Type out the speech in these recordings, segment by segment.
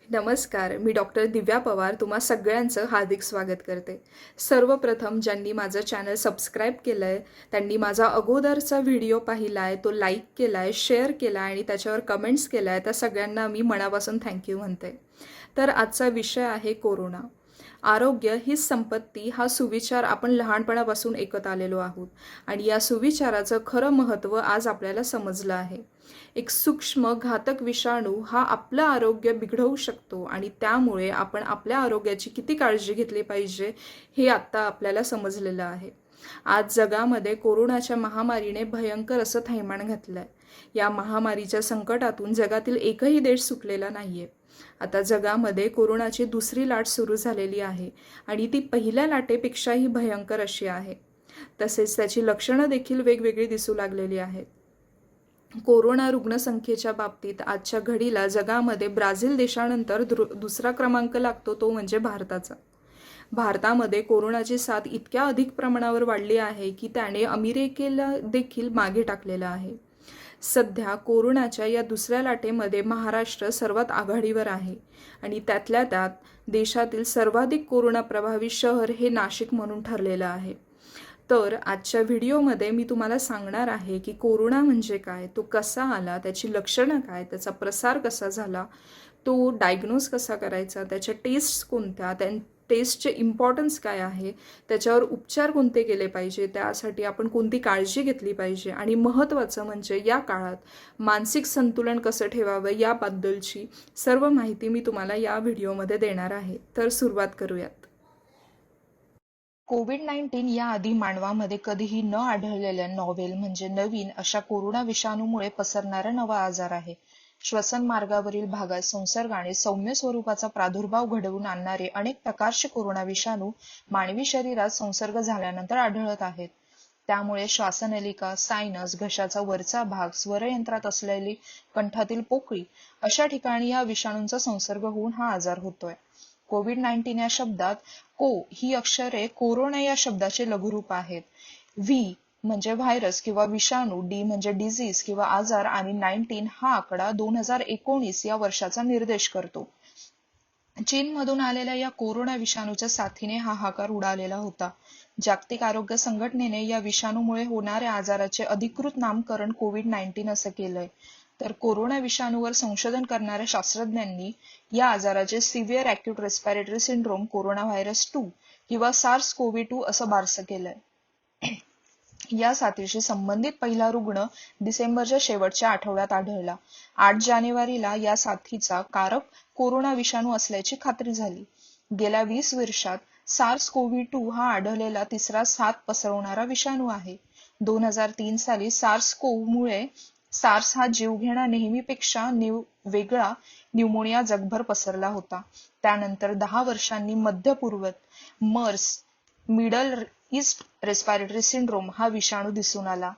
नमस्कार, मी डॉक्टर दिव्या पवार तुम्हा सगळ्यांचं हार्दिक स्वागत करते. सर्वप्रथम ज्यांनी माझं चॅनल सबस्क्राईब केलं आहे, त्यांनी माझा अगोदरचा व्हिडिओ पाहिला आहे, तो लाईक केला आहे, शेअर केला आहे आणि त्याच्यावर कमेंट्स केला आहे, त्या सगळ्यांना मी मनापासून थँक्यू म्हणते. तर आजचा विषय आहे कोरोना. आरोग्य हीच संपत्ती हा सुविचार आपण लहानपणापासून ऐकत आलेलो आहोत आणि या सुविचाराचं खरं महत्त्व आज आपल्याला समजलं आहे. एक सूक्ष्म घातक विषाणू हा आपलं आरोग्य बिघडवू शकतो आणि त्यामुळे आपण आपल्या आरोग्याची किती काळजी घेतली पाहिजे हे आत्ता आपल्याला समजलेलं आहे. आज जगामध्ये कोरोनाच्या महामारीने भयंकर असं थैमान घातलं आहे. या महामारीच्या संकटातून जगातील एकही देश सुटलेला नाही आहे. आता जगामध्ये कोरोनाची दुसरी लाट सुरू झालेली आहे आणि ती पहिल्या लाटेपेक्षाही भयंकर अशी आहे. तसेच त्याची लक्षणं देखील वेगवेगळी दिसू लागलेली आहेत. कोरोना रुग्णसंख्येच्या बाबतीत आजच्या घडीला जगामध्ये ब्राझील देशानंतर दुसरा क्रमांक लागतो, तो म्हणजे भारताचा. भारतामध्ये कोरोनाची साथ इतक्या अधिक प्रमाणावर वाढली आहे की त्याने अमेरिकेला देखील मागे टाकलेलं आहे. सध्या कोरोनाच्या या दुसऱ्या लाटेमध्ये महाराष्ट्र सर्वात आघाडीवर आहे आणि त्यातल्या त्यात देशातील सर्वाधिक कोरोना प्रभावी शहर हे नाशिक म्हणून ठरलेलं आहे. तर आजच्या व्हिडिओमध्ये मी तुम्हाला सांगणार आहे की कोरोना म्हणजे काय, तो कसा आला, त्याची लक्षणं काय, त्याचा प्रसार कसा झाला, तो डायग्नोज कसा करायचा, त्याच्या टेस्ट्स कोणत्या, टेस्टचे इम्पॉर्टन्स काय आहे, त्याच्यावर उपचार कोणते केले पाहिजे, त्यासाठी आपण कोणती काळजी घेतली पाहिजे आणि महत्त्वाचं म्हणजे या काळात मानसिक संतुलन कसं ठेवावं याबद्दलची सर्व माहिती मी तुम्हाला या व्हिडिओमध्ये देणार आहे. तर सुरुवात करूयात. कोविड-19 याआधी मानवामध्ये कधीही न आढळलेल्या नॉव्हेल म्हणजे नवीन अशा कोरोना विषाणूमुळे पसरणारा नवा आजार आहे. श्वसन मार्गावरील भागात संसर्गाने सौम्य स्वरूपाचा प्रादुर्भाव घडवून आणणारे अनेक प्रकारचे कोरोना विषाणू मानवी शरीरात संसर्ग झाल्यानंतर आढळत आहेत. त्यामुळे श्वासनलिका, सायनस, घशाचा वरचा भाग, स्वरयंत्रात असलेली कंठातील पोकळी अशा ठिकाणी या विषाणूंचा संसर्ग होऊन हा आजार होतोय. कोविड-19 या शब्दात को ही अक्षरे कोरोना या शब्दाचे लघुरूप आहेत. व्ही म्हणजे व्हायरस किंवा विषाणू, डी म्हणजे डिझीज किंवा आजार आणि 19 हा आकडा 2019 या वर्षाचा निर्देश करतो. चीनमधून आलेल्या या कोरोना विषाणूच्या साथीने हाहाकार उडालेला होता. जागतिक आरोग्य संघटनेने या विषाणूमुळे होणाऱ्या आजाराचे अधिकृत नामकरण कोविड-19 असं केलंय. तर कोरोना विषाणूवर संशोधन करणाऱ्या शास्त्रज्ञांनी या आजाराचे severe acute respiratory syndrome corona virus 2 किंवा SARS-CoV-2 असं बारसं केलंय. या साथीशी संबंधित पहिला रुग्ण डिसेंबरच्या शेवटच्या आठवड्यात आढळला. 8 जानेवारीला या साथीचा कारक कोरोना विषाणू असल्याची खात्री झाली. गेल्या 20 वर्षात SARS-CoV-2 हा आढळलेला तिसरा साथ पसरवणारा विषाणू आहे. 2003 साली मुळे सार्स हा जीवघेणा नेहमीपेक्षा वेगळा न्यूमोनिया जगभर पसरला होता. त्यानंतर 10 वर्षांनी मध्य पूर्वेत MERS, middle east respiratory syndrome हा विषाणू दिसून आला.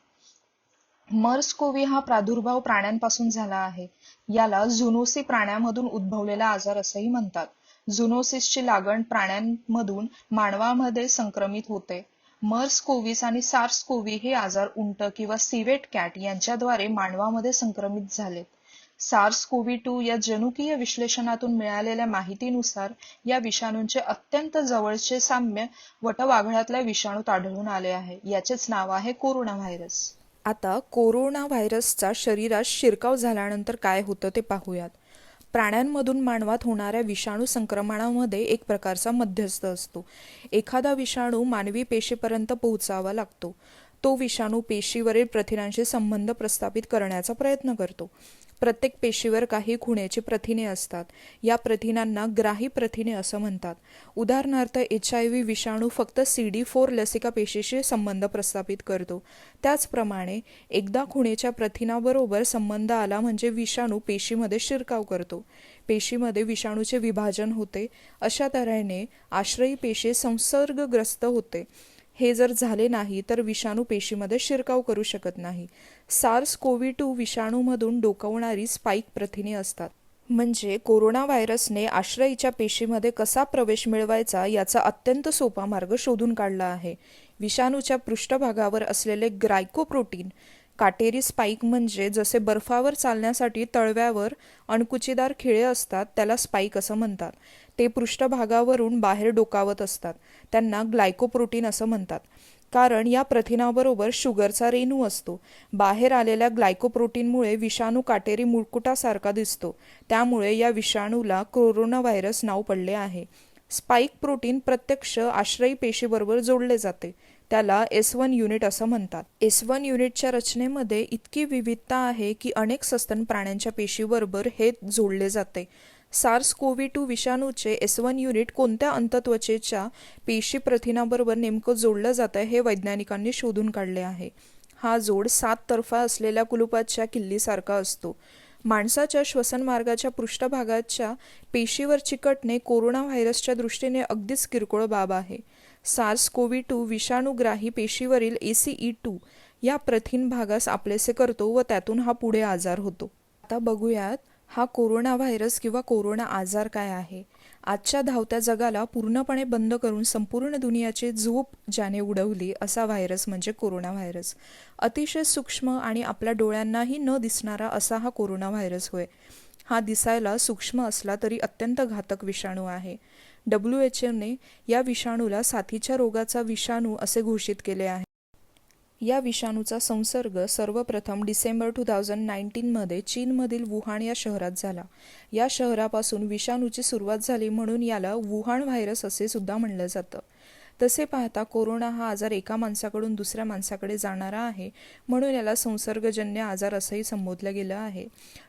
मर्स-कोव्ही हा प्रादुर्भाव प्राण्यांपासून झाला आहे. याला झुनोसी प्राण्यामधून उद्भवलेला आजार असंही म्हणतात. झुनोसिसची लागण प्राण्यांमधून मानवामध्ये संक्रमित होते. मर्स-कोव्हिस आणि सार्स-कोव्ही हे आजार उंट किंवा सिवेट कॅट यांच्याद्वारे मानवामध्ये संक्रमित झालेत. SARS-CoV-2 या जनुकीय विश्लेषणातून मिळालेल्या माहितीनुसार या विषाणूंचे अत्यंत जवळचे साम्य वटवाघळातल्या विषाणूत आढळून आले आहे. याचेच नाव आहे कोरोना व्हायरस. आता कोरोना व्हायरसचा शरीरात शिरकाव झाल्यानंतर काय होतं ते पाहूयात. प्राण्यांमधून मानवात होणाऱ्या विषाणू संक्रमणामध्ये एक प्रकारचा मध्यस्थ असतो. एखादा विषाणू मानवी पेशीपर्यंत पोहोचावा लागतो. तो विषाणू पेशीवरील प्रथिनांशी संबंध प्रस्थापित करण्याचा प्रयत्न करतो. प्रत्येक पेशीवर काही खुण्याची प्रथिने असतात. या प्रथिनांना ग्राही प्रथिने असं म्हणतात. उदाहरणार्थ HIV विषाणू फक्त CD4 लसिका पेशीशी संबंध प्रस्थापित करतो. त्याचप्रमाणे एकदा खुणेच्या प्रथिनाबरोबर संबंध आला म्हणजे विषाणू पेशीमध्ये शिरकाव करतो. पेशीमध्ये विषाणूचे विभाजन होते. अशा तऱ्हेने आश्रयी पेशी संसर्गग्रस्त होते. हे जर झाले नाही तर विषाणू पेशीमध्ये शिरकाव करू शकत नाही. SARS-CoV-2 विषाणूमधून डोकावणारी स्पाइक प्रथिने असतात. म्हणजे कोरोना व्हायरसने आश्रयीच्या पेशीमध्ये कसा प्रवेश मिळवायचा याचा अत्यंत सोपा मार्ग शोधून काढला आहे. विषाणूच्या पृष्ठभागावर असलेले ग्लायकोप्रोटीन काटेरी स्पाईक म्हणजे जसे बर्फावर चालण्यासाठी तळव्यावर अणकुचीदार खिळे असतात त्याला स्पाईक असं म्हणतात. ते पृष्ठभागावरून बाहेर डोकावत असतात. त्यांना ग्लायकोप्रोटीन असं म्हणतात. कारण या प्रथिनाबरोबर शुगरचा रेणू असतो. बाहेर आलेल्या ग्लायकोप्रोटीनमुळे विषाणू काटेरी मुकुटासारखा दिसतो. त्यामुळे या विषाणूला कोरोना व्हायरस नाव पडले आहे. स्पाईक प्रोटीन प्रत्यक्ष आश्रयी पेशीबरोबर जोडले जाते. त्याला S1 युनिट असं म्हणतात. S1 युनिटच्या रचनेमध्ये इतकी विविधता आहे की अनेक सस्तन प्राण्यांच्या पेशीबरोबर हे जोडले जाते. SARS-CoV-2 विषाणूचे S1 युनिट कोणत्या अंतत्वचेच्या पेशी प्रथिनाबरोबर नेमकं जोडलं जातं हे वैज्ञानिकांनी शोधून काढले आहे. हा जोड 7 तर्फा असलेल्या कुलुपाच्या किल्लीसारखा असतो. माणसाच्या श्वसनमार्गाच्या पृष्ठभागाच्या पेशीवर चिकटणे कोरोना व्हायरसच्या दृष्टीने अगदीच किरकोळ बाब आहे. SARS-CoV-2 विषाणूग्राही पेशीवरील ACE2 या प्रथिन भागास आपलेसे करतो व त्यातून हा पुढे आजार होतो. आता बघूयात हा कोरोना व्हायरस किंवा कोरोना आजार काय आहे. आजच्या धावत्या जगाला पूर्णपणे बंद करून संपूर्ण दुनियाची झोप ज्याने उडवली असा व्हायरस म्हणजे कोरोना व्हायरस. अतिशय सूक्ष्म आणि आपल्या डोळ्यांनाही न दिसणारा असा हा कोरोना व्हायरस होय. हा दिसायला सूक्ष्म असला तरी अत्यंत घातक विषाणू आहे. WHO ने या विषाणूला साथीच्या रोगाचा विषाणू असे घोषित केले आहे. या विषाणूचा संसर्ग सर्वप्रथम डिसेंबर 2019 मध्ये चीनमधील वुहान या शहरात झाला. या शहरापासून विषाणूची सुरुवात झाली म्हणून याला वुहान व्हायरस असे सुद्धा म्हणलं जातं. तसे पाहता कोरोना हा आजार एका माणसाकडून दुसऱ्या माणसाकडे जाणारा आहे म्हणून याला संसर्गजन्य आजार असंही संबोधलं गेलं आहे.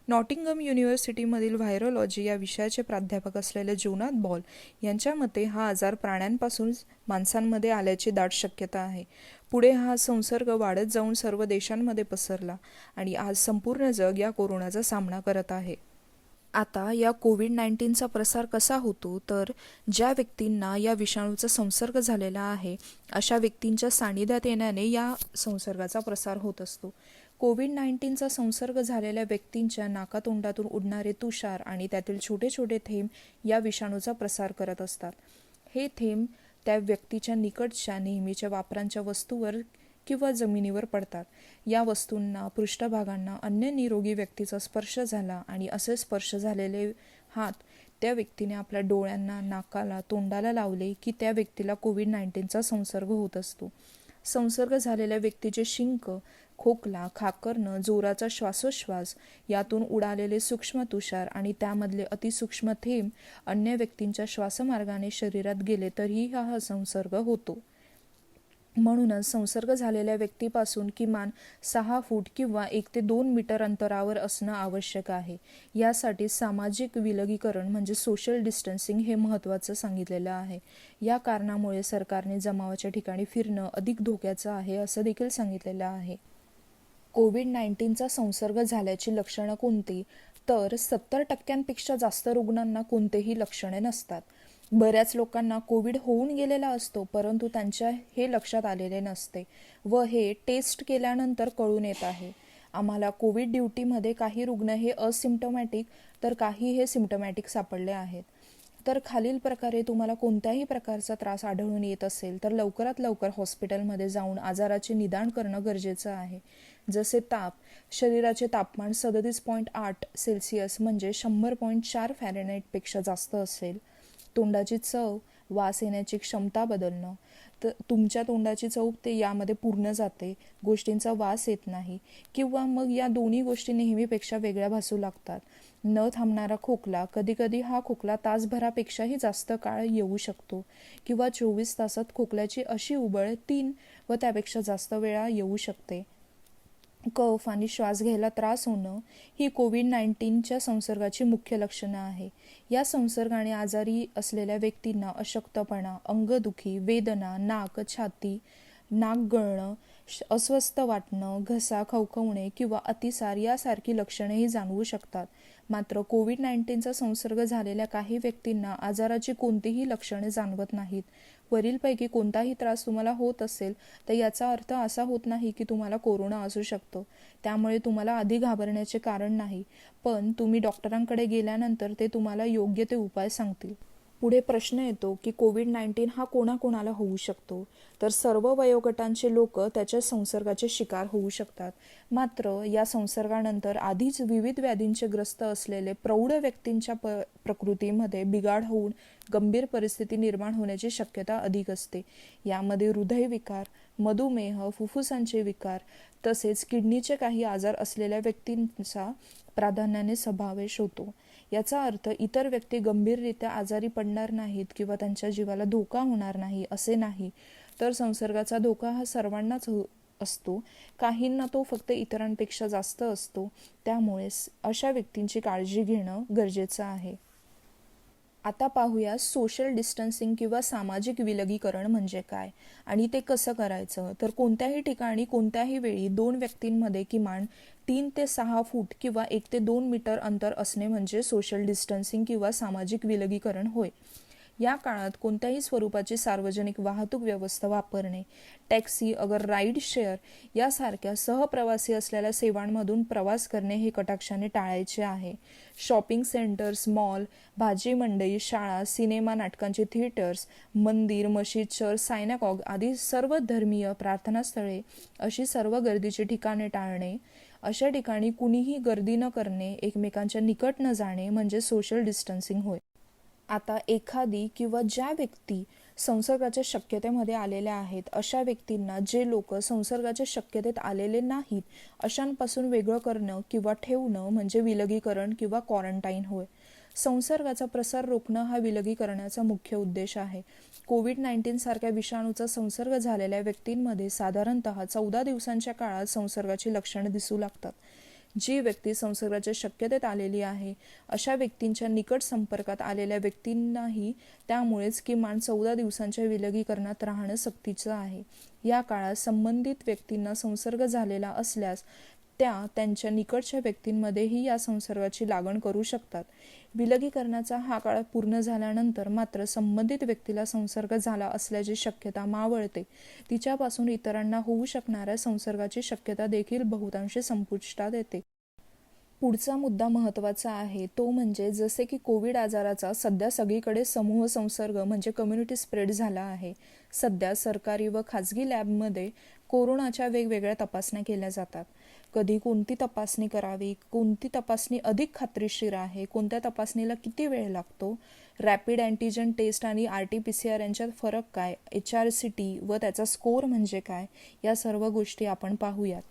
नॉटिंगहम युनिव्हर्सिटीमधील व्हायरोलॉजी या विषयाचे प्राध्यापक असलेले जोनाथ बॉल यांच्या मते हा आजार प्राण्यांपासून माणसांमध्ये आल्याची दाट शक्यता आहे. पुढे हा संसर्ग वाढत जाऊन सर्व देशांमध्ये पसरला आणि आज संपूर्ण जग या कोरोनाचा सामना करत आहे. आता या कोविड-19चा प्रसार कसा होतो तर ज्या व्यक्तींना या विषाणूचा संसर्ग झालेला आहे अशा व्यक्तींच्या सानिध्यात येण्याने या संसर्गाचा प्रसार होत असतो. कोविड-19चा संसर्ग झालेल्या व्यक्तींच्या नाकातोंडातून उडणारे तुषार आणि त्यातील छोटे छोटे थेंब या विषाणूचा प्रसार करत असतात. हे थेंब त्या व्यक्तीच्या निकटच्या नेहमीच्या वापरांच्या वस्तूवर किंवा जमिनीवर पडतात. या वस्तूंना पृष्ठभागांना अन्य निरोगी व्यक्तीचा स्पर्श झाला आणि असे स्पर्श झालेले हात त्या व्यक्तीने आपल्या डोळ्यांना, नाकाला, तोंडाला लावले की त्या व्यक्तीला कोविड-19चा संसर्ग होत असतो. संसर्ग झालेल्या व्यक्तीचे शिंक, खोकला, खाकरणं, जोराचा श्वासोच्छ्वास यातून उडालेले सूक्ष्म तुषार आणि त्यामधले अतिसूक्ष्म थेंब अन्य व्यक्तींच्या श्वासमार्गाने शरीरात गेले तरीही हा संसर्ग होतो. म्हणूनच संसर्ग झालेल्या व्यक्तीपासून किमान 6 फूट किंवा 1 ते 2 मीटर अंतरावर असणं आवश्यक आहे. यासाठी सामाजिक विलगीकरण म्हणजे सोशल डिस्टन्सिंग हे महत्त्वाचं सांगितलेलं आहे. या कारणामुळे सरकारने जमावाच्या ठिकाणी फिरणं अधिक धोक्याचं आहे असं देखील सांगितलेलं आहे. कोविड-19चा संसर्ग झाल्याची लक्षणं कोणती तर 70% जास्त रुग्णांना कोणतेही लक्षणे नसतात. बऱ्याच लोकांना कोविड होऊन गेलेला असतो परंतु त्यांच्या हे लक्षात आलेले नसते व हे टेस्ट केल्यानंतर कळून येत आहे. आम्हाला कोविड ड्युटीमध्ये काही रुग्ण हे असिम्प्टोमॅटिक तर काही हे सिम्प्टोमॅटिक सापडले आहेत. तर खालील प्रकारे तुम्हाला कोणत्याही प्रकारचा त्रास आढळून येत असेल तर लवकरात लवकर हॉस्पिटलमध्ये जाऊन आजाराचे निदान करणं गरजेचं आहे. जसे ताप, शरीराचे तापमान 37.8 सेल्सिअस म्हणजे 100.4 फॅरेनहाईटपेक्षा जास्त असेल, तोंडाची चव, वास येण्याची क्षमता बदलणं, तर तुमच्या तोंडाची चव ते यामध्ये पूर्ण जाते, गोष्टींचा वास येत नाही किंवा मग या दोन्ही गोष्टी नेहमीपेक्षा वेगळ्या भासू लागतात. न थांबणारा खोकला, कधीकधी हा खोकला तासभरापेक्षाही जास्त काळ येऊ शकतो किंवा 24 तासात खोकल्याची अशी उबळ 3 व त्यापेक्षा जास्त वेळा येऊ शकते. कफ आणि श्वास घ्यायला त्रास होणं ही कोविड-19च्या संसर्गाची मुख्य लक्षणं आहे. या संसर्गाने आजारी असलेल्या व्यक्तींना अशक्तपणा, अंगदुखी, वेदना, नाक, छाती, नाक गळणं, अस्वस्थ वाटणं, घसा खवखवणे किंवा अतिसार यासारखी लक्षणेही जाणवू शकतात. मात्र कोविड-19चा संसर्ग झालेल्या काही व्यक्तींना आजाराची कोणतीही लक्षणे जाणवत नाहीत. वरीलपैकी कोणताही त्रास तुम्हाला होत असेल तर याचा अर्थ असा होत नाही की तुम्हाला कोरोना असू शकतो. त्यामुळे तुम्हाला आधी घाबरण्याचे कारण नाही, पण तुम्ही डॉक्टरांकडे गेल्यानंतर ते तुम्हाला योग्य ते उपाय सांगतील. पुढे प्रश्न येतो की कोविड-19 हा कोणाकोणाला होऊ शकतो? तर सर्व वयोगटांचे लोक त्याच्या संसर्गाचे शिकार होऊ शकतात. मात्र या संसर्गानंतर आधीच विविध व्याधींचे ग्रस्त असलेले प्रौढ व्यक्तींच्या प्रकृतीमध्ये बिघाड होऊन गंभीर परिस्थिती निर्माण होण्याची शक्यता अधिक असते. यामध्ये हृदयविकार, मधुमेह, फुफ्फुसांचे विकार तसेच किडनीचे काही आजार असलेल्या व्यक्तींचा प्राधान्याने समावेश होतो. याचा अर्थ इतर व्यक्ती गंभीररित्या आजारी पडणार नाहीत किंवा त्यांच्या जीवाला धोका होणार नाही असे नाही, तर संसर्गाचा धोका हा सर्वांनाच असतो. काहींना तो फक्त इतरांपेक्षा जास्त असतो. त्यामुळे अशा व्यक्तींची काळजी घेणं गरजेचं आहे. आता पाहूया सोशल डिस्टन्सिंग किंवा सामाजिक विलगीकरण म्हणजे काय आणि ते कसं करायचं. तर कोणत्याही ठिकाणी कोणत्याही वेळी 2 व्यक्तींमध्ये किमान 3 ते 6 फूट किंवा 1 ते 2 मीटर अंतर असणे म्हणजे सोशल डिस्टन्सिंग किंवा सामाजिक विलगीकरण होय. या काळात कोणत्याही स्वरूपाची सार्वजनिक वाहतूक व्यवस्था वापरणे, टॅक्सी, राईड शेअर यासारख्या सहप्रवासी असलेल्या सेवांमधून प्रवास करणे हे कटाक्षाने टाळायचे आहे. शॉपिंग सेंटर्स, मॉल, भाजी मंडई, शाळा, सिनेमा, नाटकांचे थिएटर्स, मंदिर, मशीद, चर्च, सायनागॉग आदी सर्व धर्मीय प्रार्थनास्थळे अशी सर्व गर्दीची ठिकाणे टाळणे. अशा ठिकाणी कुणीही गर्दी न करणे, एकमेकांच्या निकट न जाणे म्हणजे सोशल डिस्टन्सिंग होय. आता एखादी किंवा ज्या व्यक्ती संसर्गाच्या शक्यतेमध्ये आलेल्या आहेत अशा व्यक्तींना जे लोक संसर्गाच्या शक्यतेत आलेले नाहीत अशांपासून वेगळं करणं किंवा ठेवणं म्हणजे विलगीकरण किंवा क्वारंटाईन होय. संसर्गाचा प्रसार रोखणं हा विलगीकरणाचा मुख्य उद्देश आहे. कोविड-19 सारख्या विषाणूचा संसर्ग झालेल्या व्यक्तींमध्ये साधारणतः 14 दिवसांच्या काळात संसर्गाची लक्षणे दिसू लागतात. जी व्यक्ती संसर्गाच्या शक्यतेत आलेली आहे अशा व्यक्तींच्या निकट संपर्कात आलेल्या व्यक्तींनाही त्यामुळेच किमान 14 दिवसांच्या विलगीकरणात राहणं सक्तीचं आहे. या काळात संबंधित व्यक्तींना संसर्ग झालेला असल्यास त्यांच्या निकटच्या व्यक्तींमध्येही या संसर्गाची लागण करू शकतात. विलगीकरणाचा हा काळ पूर्ण झाल्यानंतर मात्र संबंधित व्यक्तीला संसर्ग झाला असल्याची शक्यता मावळते. तिच्यापासून इतरांना होऊ शकणाऱ्या संसर्गाची शक्यता देखील बहुतांशी संपुष्टात येते. पुढचा मुद्दा महत्त्वाचा आहे तो म्हणजे जसे की कोविड आजाराचा सध्या सगळीकडे समूह संसर्ग म्हणजे कम्युनिटी स्प्रेड झाला आहे. सध्या सरकारी व खाजगी लॅबमध्ये कोरोनाच्या वेगवेगळ्या तपासण्या केल्या जातात. कधी कोणती तपासणी करावी, कोणती तपासणी अधिक खात्रीशीर आहे, कोणत्या तपासणीला किती वेळ लागतो, रॅपिड अँटीजन टेस्ट आणि RT-PCR यांच्यात फरक काय, HRCT व त्याचा स्कोअर म्हणजे काय, या सर्व गोष्टी आपण पाहूयात.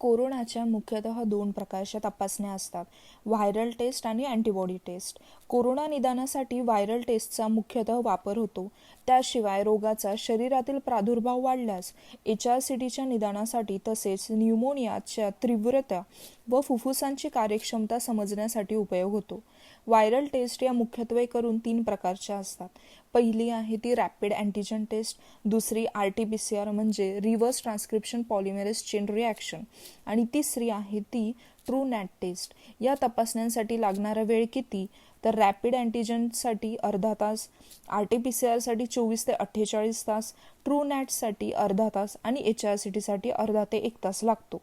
कोरोनाच्या मुख्यतः 2 प्रकारच्या तपासण्या असतात, व्हायरल टेस्ट आणि अँटीबॉडी टेस्ट. कोरोना निदानासाठी व्हायरल टेस्टचा मुख्यतः वापर होतो. त्याशिवाय रोगाचा शरीरातील प्रादुर्भाव वाढल्यास HRCTच्या निदानासाठी तसेच न्यूमोनियाच्या तीव्रता व फुफ्फुसांची कार्यक्षमता समजण्यासाठी उपयोग होतो. व्हायरल टेस्ट या मुख्यत्वे करून 3 प्रकारच्या असतात. पहिली आहे ती रॅपिड अँटीजन टेस्ट, दुसरी RT-PCR म्हणजे रिव्हर्स ट्रान्सक्रिप्शन पॉलिमेरेज चेन रिॲक्शन आणि तिसरी आहे ती ट्रूनॅट टेस्ट. या तपासण्यांसाठी लागणारा वेळ किती, तर रॅपिड अँटीजनसाठी अर्धा तास, RT-PCRसाठी 24 ते 48 तास, ट्रूनॅटसाठी अर्धा तास आणि HRCTसाठी अर्धा ते 1 तास लागतो.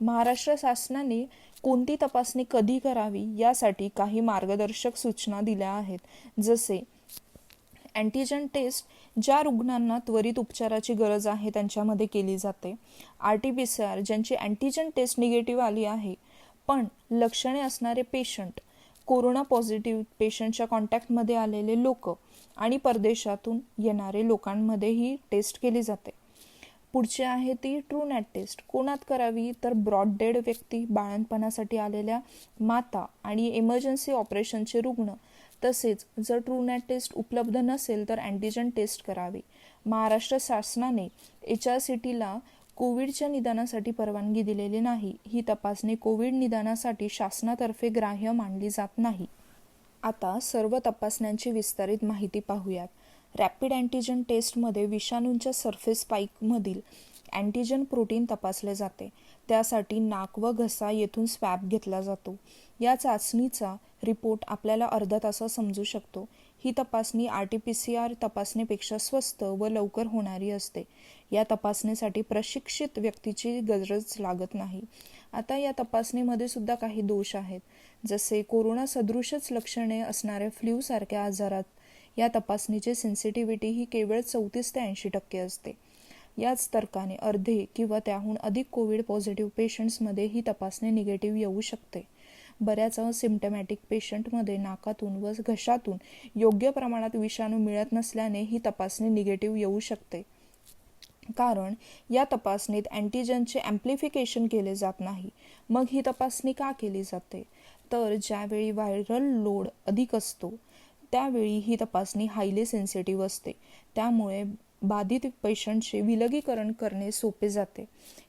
महाराष्ट्र शासनाने कोणती तपासणी कधी करावी यासाठी काही मार्गदर्शक सूचना दिल्या आहेत. जसे अँटीजन टेस्ट ज्या रुग्णांना त्वरित उपचाराची गरज आहे त्यांच्यामध्ये केली जाते. RT-PCR ज्यांची अँटीजन टेस्ट निगेटिव्ह आली आहे पण लक्षणे असणारे पेशंट, कोरोना पॉझिटिव्ह पेशंटच्या कॉन्टॅक्टमध्ये आलेले लोक आणि परदेशातून येणारे लोकांमध्ये ही टेस्ट केली जाते. पुढची आहे ती ट्रूनॅट टेस्ट. कोणात करावी, तर ब्रॉड डेड व्यक्ती, बाळंतपणासाठी आलेल्या माता आणि इमर्जन्सी ऑपरेशनचे रुग्ण. तसेच जर ट्रूनॅट टेस्ट उपलब्ध नसेल तर अँटीजन टेस्ट करावी. महाराष्ट्र शासनाने HRCTला कोविडच्या निदानासाठी परवानगी दिलेली नाही. ही तपासणी कोविड निदानासाठी शासनातर्फे ग्राह्य मानली जात नाही. आता सर्व तपासण्यांची विस्तारित माहिती पाहूयात. रॅपिड अँटीजन टेस्टमध्ये विषाणूंच्या सरफेस स्पाईकमधील अँटीजन प्रोटीन तपासले जाते. त्यासाठी नाक व घसा येथून स्वॅब घेतला जातो. या चाचणीचा रिपोर्ट आपल्याला अर्धा तासात समजू शकतो. ही तपासणी RT-PCR तपासणीपेक्षा स्वस्त व लवकर होणारी असते. या तपासणीसाठी प्रशिक्षित व्यक्तीची गरज लागत नाही. आता या तपासणीमध्ये सुद्धा काही दोष आहेत. जसे कोरोना सदृशच लक्षणे असणाऱ्या फ्लू सारख्या आजारात या तपासणीची सेन्सिटिव्हिटी ही केवळ 34 ते 80% असते. याच तर्काने अर्धे किंवा त्याहून अधिक कोविड पॉझिटिव्ह पेशंट्समध्ये ही तपासणी निगेटिव्ह येऊ शकते. बऱ्याच सिम्प्टमॅटिक पेशंटमध्ये नाकातून व घशातून योग्य प्रमाणात विषाणू मिळत नसल्याने ही तपासणी निगेटिव्ह येऊ शकते. कारण या तपासणीत अँटीजनचे ॲम्प्लिफिकेशन केले जात नाही. मग ही तपासणी का केली जाते? तर ज्यावेळी व्हायरल लोड अधिक असतो त्यावेळी ही तपासणी हायली सेन्सिटिव्ह असते. त्यामुळे बाधित पेशंटचे विलगीकरण करणे सोपे जाते.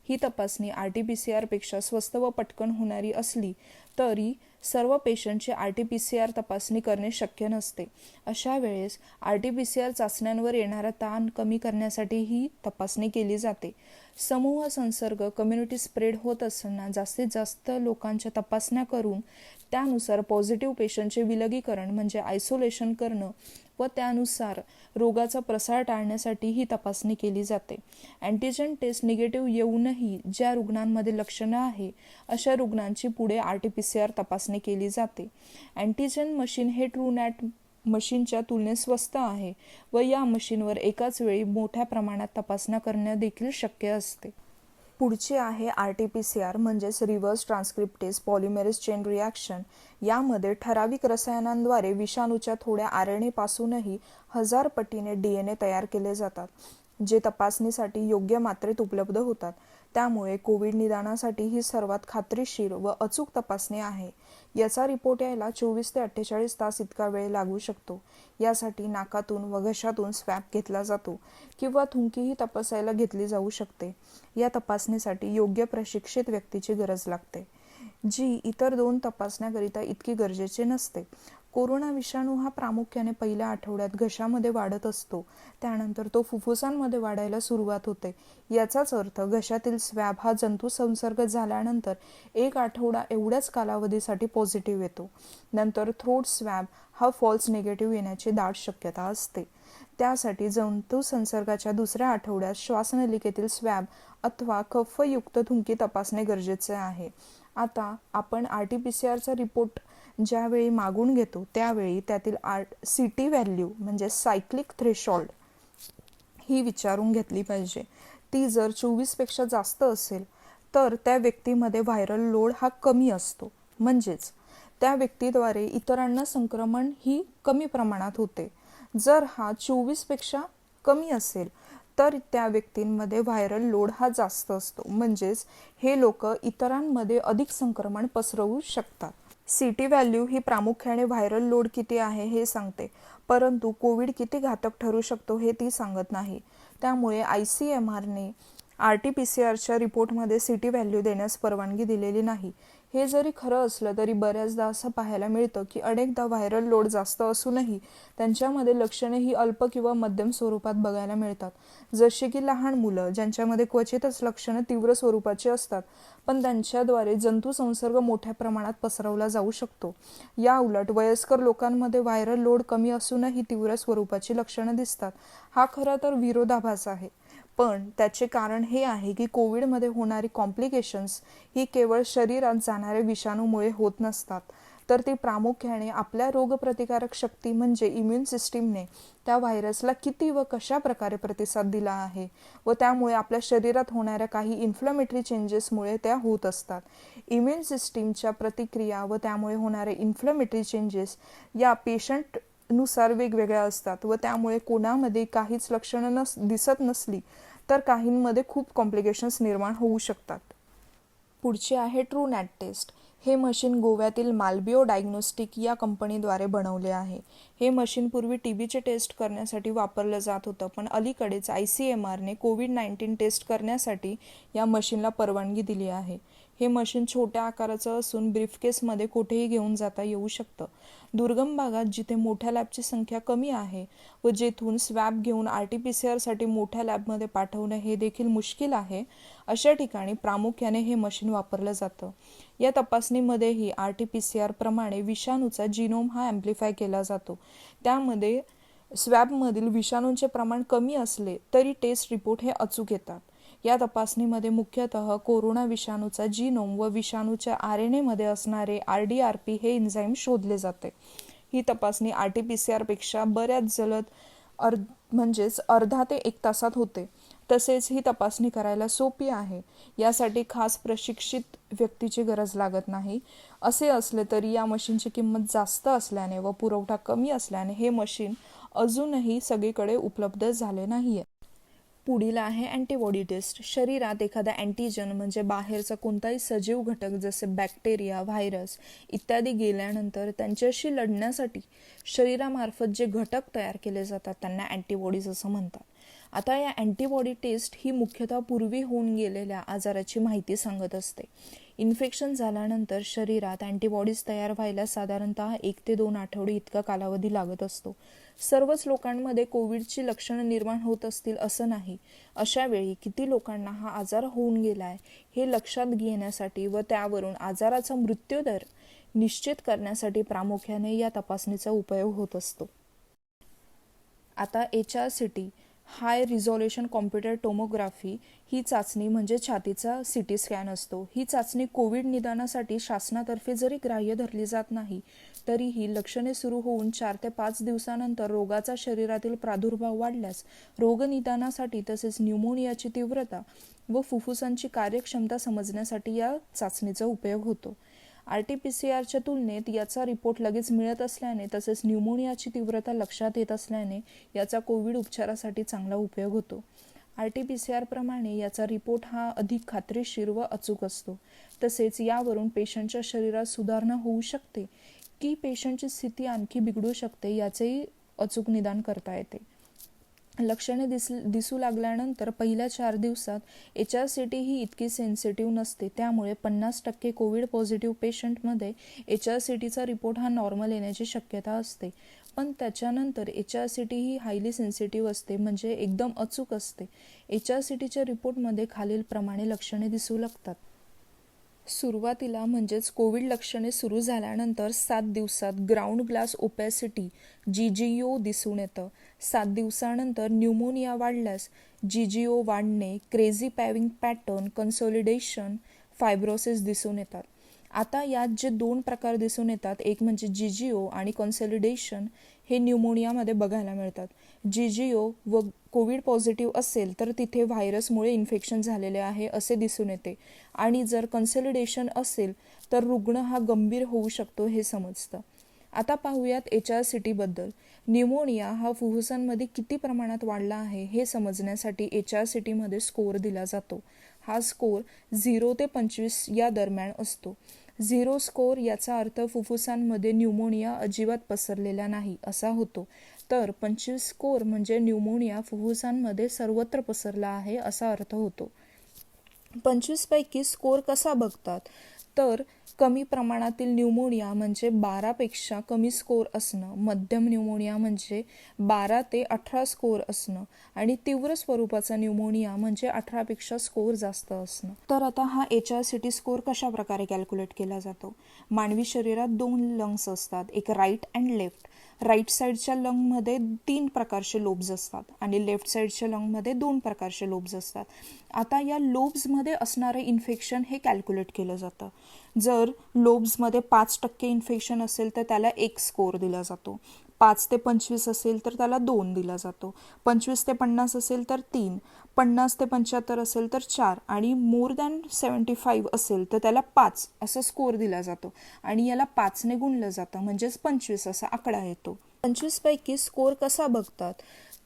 ही तपासणी RT-PCR पेक्षा स्वस्त व पटकन होणारी असली तरी सर्व पेशंटची RT-PCR तपासणी करणे शक्य नसते. अशा वेळेस RT-PCR चाचण्यांवर येणारा ताण कमी करण्यासाठी ही तपासणी केली जाते. समूह संसर्ग कम्युनिटी स्प्रेड होत असताना जास्तीत जास्त लोकांच्या तपासण्या करून त्यानुसार पॉझिटिव्ह पेशंटचे विलगीकरण म्हणजे आयसोलेशन करणं व त्यानुसार रोगाचा प्रसार टाळण्यासाठी ही तपासणी केली जाते. अँटीजन टेस्ट निगेटिव्ह येऊनही ज्या रुग्णांमध्ये लक्षणं आहे अशा रुग्णांची पुढे RT-PCR तपासणी केली जाते. अँटीजन मशीन हे ट्रूनॅट मशीनच्या तुलनेत स्वस्त आहे व या मशीनवर एकाच वेळी मोठ्या प्रमाणात तपासण्या करणे देखील शक्य असते. पुढचे आहे RT-PCR म्हणजेच रिव्हर्स ट्रान्सक्रिप्टेज पॉलिमेरेज चेन रिॲक्शन. यामध्ये ठराविक रसायनांद्वारे विषाणूच्या थोड्या RNA पासूनही 1000 पटीने DNA तयार केले जातात, जे तपासणीसाठी योग्य मात्रेत उपलब्ध होतात. त्यामुळे कोविड निदानासाठी ही सर्वात खात्रीशीर व अचूक तपासणी आहे. याचा रिपोर्ट यायला 24 ते 48 तास इतका वेळ लागू शकतो. यासाठी नाकातून व घशातून स्वॅब घेतला जातो किंवा थुंकीही तपासायला घेतली जाऊ शकते. या तपासणीसाठी योग्य प्रशिक्षित व्यक्तीची गरज लागते, जी इतर 2 तपासण्याकरिता इतकी गरजेचे नसते. कोरोना विषाणू हा प्रामुख्याने पहिल्या आठवड्यात घशामध्ये वाढत असतो. त्यानंतर तो फुफ्फुसांमध्ये वाढायला सुरुवात होते. याचाच अर्थ घशातील स्वॅब हा जंतू संसर्ग झाल्यानंतर 1 आठवडा एवढ्याच कालावधीसाठी पॉझिटिव्ह येतो. नंतर थ्रोट स्वॅब हा फॉल्स निगेटिव्ह येण्याची दाट शक्यता असते. त्यासाठी जंतू संसर्गाच्या दुसऱ्या आठवड्यात श्वासनलिकेतील स्वॅब अथवा कफयुक्त थुंकी तपासणे गरजेचे आहे. आता आपण RT-PCRचा रिपोर्ट ज्यावेळी मागून घेतो त्यावेळी त्यातील CT व्हॅल्यू म्हणजे सायक्लिक थ्रेशोल्ड ही विचारून घेतली पाहिजे. ती जर 24 पेक्षा जास्त असेल तर त्या व्यक्तीमध्ये व्हायरल लोड हा कमी असतो, म्हणजेच त्या व्यक्तीद्वारे इतरांना संक्रमण ही कमी प्रमाणात होते. जर हा 24 पेक्षा कमी असेल तर त्या व्यक्तींमध्ये व्हायरल लोड हा जास्त असतो, म्हणजेच हे लोक इतरांमध्ये अधिक संक्रमण पसरवू शकतात. CT व्हॅल्यू ही प्रामुख्याने व्हायरल लोड किती आहे हे सांगते, परंतु कोविड किती घातक ठरू शकतो हे ती सांगत नाही. त्यामुळे ICMRने RT-PCRच्या रिपोर्टमध्ये CT व्हॅल्यू देण्यास परवानगी दिलेली नाही. हे जरी खरं असलं तरी बऱ्याचदा असं पाहायला मिळतं की अनेकदा व्हायरल लोड जास्त असूनही त्यांच्यामध्ये लक्षणे ही अल्प किंवा मध्यम स्वरूपात बघायला मिळतात. जसे की लहान मुलं ज्यांच्यामध्ये क्वचितच लक्षणं तीव्र स्वरूपाची असतात, पण त्यांच्याद्वारे जंतू संसर्ग मोठ्या प्रमाणात पसरवला जाऊ शकतो. या उलट वयस्कर लोकांमध्ये व्हायरल लोड कमी असूनही तीव्र स्वरूपाची लक्षणं दिसतात. हा खरं तर विरोधाभास आहे, पण त्याचे कारण हे आहे की कोविडमध्ये होणारी कॉम्प्लिकेशन्स ही केवळ शरीरात जाणाऱ्या विषाणूमुळे होत नसतात, तर ती प्रामुख्याने आपल्या रोगप्रतिकारक शक्ती म्हणजे इम्युन सिस्टीमने त्या व्हायरसला किती व कशा प्रकारे प्रतिसाद दिला आहे व त्यामुळे आपल्या शरीरात होणाऱ्या काही इन्फ्लमेटरी चेंजेसमुळे त्या होत असतात. इम्युन सिस्टीमच्या प्रतिक्रिया व त्यामुळे होणारे इन्फ्लमेटरी चेंजेस या पेशंट नुसार वेगवेगळ्या असतात व त्यामुळे कोणामध्ये काहीच लक्षणं दिसत नसली तर काहींमध्ये खूप कॉम्प्लिकेशन्स निर्माण होऊ शकतात. पुढचे आहे ट्रूनॅट टेस्ट. हे मशीन गोव्यातील मालबिओ डायग्नोस्टिक या कंपनीद्वारे बनवले आहे. हे मशीन पूर्वी TBचे टेस्ट करण्यासाठी वापरलं जात होतं, पण अलीकडेच ICMRने COVID-19 टेस्ट करण्यासाठी या मशीनला परवानगी दिली आहे. हे मशीन छोट्या आकाराचं असून ब्रीफकेसमध्ये कुठेही घेऊन जाता येऊ शकतं. दुर्गम भागात जिथे मोठ्या लॅबची संख्या कमी आहे व जेथून स्वॅब घेऊन RT-PCRसाठी मोठ्या लॅबमध्ये पाठवणं हे देखील मुश्किल आहे, अशा ठिकाणी प्रामुख्याने हे मशीन वापरलं जातं. या तपासणीमध्येही RT-PCR प्रमाणे विषाणूचा जीनोम हा ॲम्प्लिफाय केला जातो. त्यामध्ये स्वॅबमधील विषाणूंचे प्रमाण कमी असले तरी टेस्ट रिपोर्ट हे अचूक येतात. या तपासणीमध्ये मुख्यतः कोरोना विषाणूचा जीनोम व विषाणूच्या RNAमध्ये असणारे RDRP हे एन्झाईम शोधले जाते. ही तपासणी RT-PCR पेक्षा बऱ्याच जलद म्हणजेच अर्धा ते 1 तासात होते. तसेच ही तपासणी करायला सोपी आहे. यासाठी खास प्रशिक्षित व्यक्तीची गरज लागत नाही. असे असले तरी या मशीनची किंमत जास्त असल्याने व पुरवठा कमी असल्याने हे मशीन अजूनही सगळीकडे उपलब्ध झाले नाहीये. पुढील आहे अँटीबॉडी टेस्ट. शरीरात एखादा अँटीजन म्हणजे बाहेरचा कोणताही सजीव घटक जसे बॅक्टेरिया, व्हायरस इत्यादी गेल्यानंतर त्यांच्याशी लढण्यासाठी शरीरामार्फत जे घटक तयार केले जातात त्यांना अँटीबॉडीज असं म्हणतात. आता या अँटीबॉडी टेस्ट ही मुख्यतः पूर्वी होऊन गेलेल्या आजाराची माहिती सांगत असते. इन्फेक्शन झाल्यानंतर शरीरात अँटीबॉडीज तयार व्हायला साधारणतः 1 ते 2 आठवडे इतका कालावधी लागत असतो. सर्वच लोकांमध्ये कोविडची लक्षणं निर्माण होत असतील असं नाही. अशा वेळी किती लोकांना हा आजार होऊन गेलाय हे लक्षात घेण्यासाठी व त्यावरून आजाराचा मृत्यूदर निश्चित करण्यासाठी प्रामुख्याने या तपासणीचा उपयोग होत असतो. आता HRCT हाय रिझॉल्युशन कॉम्प्युटर टोमोग्राफी ही चाचणी म्हणजे छातीचा CT स्कॅन असतो. ही चाचणी कोविड निदानासाठी शासनातर्फे जरी ग्राह्य धरली जात नाही तरीही लक्षणे सुरू होऊन 4 ते 5 दिवसानंतर रोगाचा शरीरातील प्रादुर्भाव वाढल्यास रोगनिदानासाठी तसेच न्यूमोनियाची तीव्रता व फुफ्फुसांची कार्यक्षमता समजण्यासाठी या चाचणीचा उपयोग होतो. RT-PCRच्या तुलनेत याचा रिपोर्ट लगेच मिळत असल्याने तसेच न्यूमोनियाची तीव्रता लक्षात येत असल्याने याचा कोविड उपचारासाठी चांगला उपयोग होतो. RT-PCR प्रमाणे याचा रिपोर्ट हा अधिक खात्रीशीर व अचूक असतो. तसेच यावरून पेशंटच्या शरीरात सुधारणा होऊ शकते की पेशंटची स्थिती आणखी बिघडू शकते याचेही अचूक निदान करता येते. लक्षणे दिसू लागल्यानंतर पहिल्या 4 दिवसात HRCT ही इतकी सेन्सिटिव्ह नसते. त्यामुळे 50% कोविड पॉझिटिव्ह पेशंटमध्ये HRCTचा रिपोर्ट हा नॉर्मल येण्याची शक्यता असते. पण त्याच्यानंतर HRCT ही हायली सेन्सिटिव्ह असते म्हणजे एकदम अचूक असते. HRCTच्या रिपोर्टमध्ये खालील प्रमाणे लक्षणे दिसू लागतात. सुरुवातीला म्हणजेच कोविड लक्षणे सुरू झाल्यानंतर 7 दिवसात ग्राउंड ग्लास ओपॅसिटी GGO दिसून येतं. 7 दिवसानंतर न्यूमोनिया वाढल्यास GGO वाढणे, क्रेझी पॅविंग पॅटर्न, कन्सोलिडेशन, फायब्रोसिस दिसून येतात. आता यात जे 2 प्रकार दिसून येतात, एक म्हणजे GGO आणि कन्सोलिडेशन हे न्यूमोनियामध्ये बघायला मिळतात. GGO व कोविड पॉझिटिव्ह असेल तर तिथे व्हायरसमुळे इन्फेक्शन झालेले आहे असे दिसून येते आणि जर कन्सोलिडेशन असेल तर रुग्ण हा गंभीर होऊ शकतो हे समजतं. आता पाहूयात HRCT बद्दल. न्यूमोनिया हा फुफ्फुसांमध्ये किती प्रमाणात वाढला आहे हे समजण्यासाठी HRCT मध्ये स्कोअर दिला जातो. हा स्कोअर 0 ते 25 या दरम्यान असतो. 0 स्कोअर याचा अर्थ फुफ्फुसांमध्ये न्यूमोनिया अजिबात पसरलेला नाही असा होतो. तर 25 स्कोअर म्हणजे न्यूमोनिया फुफ्फुसांमध्ये सर्वत्र पसरला आहे असा अर्थ होतो. 25 पैकी स्कोअर कसा बघतात तर कमी प्रमाणातील न्यूमोनिया म्हणजे 12 पेक्षा कमी स्कोअर असणं, मध्यम न्यूमोनिया म्हणजे 12 ते 18 स्कोअर असणं आणि तीव्र स्वरूपाचा न्यूमोनिया म्हणजे 18 पेक्षा स्कोअर जास्त असणं. तर आता हा HRCT स्कोअर कशा प्रकारे कॅल्क्युलेट केला जातो. मानवी शरीरात 2 लंग्स असतात, एक राईट अँड लेफ्ट. राईट साईडच्या लंगमध्ये 3 प्रकारचे लोब्स असतात आणि लेफ्ट साईडच्या लंगमध्ये 2 प्रकारचे लोब्स असतात. आता या लोब्समध्ये असणारे इन्फेक्शन हे कॅल्क्युलेट केलं जातं. जर लोब्समध्ये 5% इन्फेक्शन असेल तर त्याला 1 स्कोअर दिला जातो. 5 ते 25 असेल तर त्याला 2 दिला जातो. 25 ते 50 असेल तर 3, 50 ते 75 असेल तर 4 आणि मोर दॅन 75 असेल तर त्याला 5 असा स्कोअर दिला जातो आणि याला 5ने गुणलं जातं म्हणजेच 25 असा आकडा येतो. 25 पैकी स्कोअर कसा बघतात